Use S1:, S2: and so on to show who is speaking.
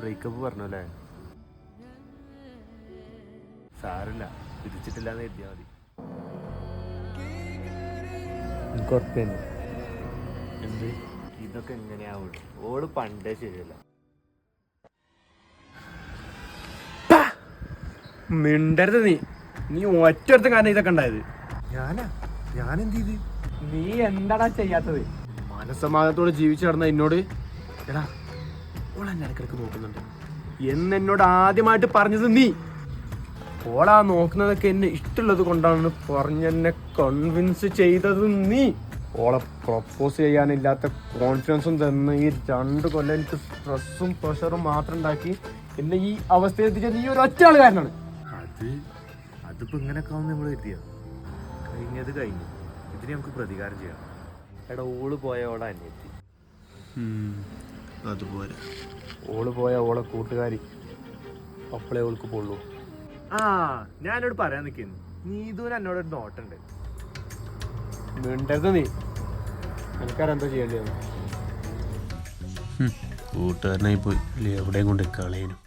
S1: Breakup പറഞ്ഞല്ലേ? സാറില്ല, തിരിച്ചിട്ടില്ലാന്ന് കരുതിയാൽ മതി. എനിക്ക് ഉറപ്പുണ്ട്. എന്ത് ഇതൊക്കെ എങ്ങനെയാവും? ഓള് പണ്ടേ ശരിയല്ല.
S2: മിണ്ടരുത് നീ ഒറ്റ കാരണം ഇതൊക്കെ ഉണ്ടായത്.
S1: ഞാനെന്ത് ചെയ്ത്?
S2: നീ എന്താടാ ചെയ്യാത്തത്? മനസ്സമാധാനത്തോടെ ജീവിച്ചു നടന്ന എന്നോട് എടാ ഓൾ എന്നെ ഇടക്കിടക്ക് നോക്കുന്നുണ്ട് എന്നോട് ആദ്യമായിട്ട് പറഞ്ഞത് നീ. ഓളാ നോക്കുന്നതൊക്കെ എന്നെ ഇഷ്ടമുള്ളത് കൊണ്ടാണ് പറഞ്ഞെന്നെ കൺവിൻസ് ചെയ്തത് നീ. ഓളെ പ്രപ്പോസ് ചെയ്യാനില്ലാത്ത കോൺഫിഡൻസും തന്ന് ഈ 2 കൊല്ലം എനിക്ക് സ്ട്രെസ്സും പ്രഷറും മാത്രം ഉണ്ടാക്കി എന്നെ ഈ അവസ്ഥയെത്തിച്ച നീ ഒരു ഒറ്റ ആൾ കാരനാണ്.
S1: അതിപ്പോ ഇങ്ങനെയൊക്കെ ആവുന്ന നമ്മൾ കരുതിയോ? കഴിഞ്ഞത് കഴിഞ്ഞു, ഇതിന് നമുക്ക് പ്രതികാരം ചെയ്യാം. എടാ ഓള് പോയ ഓളെ അന്യത്തി,
S2: അതുപോലെ ഓള് പോയ ഓളെ കൂട്ടുകാരി അപ്പളേ ഓൾക്ക് പോളൂ.
S1: ഞാൻ എന്നോട് പറയാൻ നിൽക്കുന്നു, നീതുവിന് എന്നോടൊരു നോട്ടുണ്ട്.
S2: മിണ്ടരുത് നീ, എനിക്കറിയാം ചെയ്യേണ്ടി വന്നു.
S3: കൂട്ടുകാരനായി പോയി എവിടെയും കൊണ്ട് കളയനും.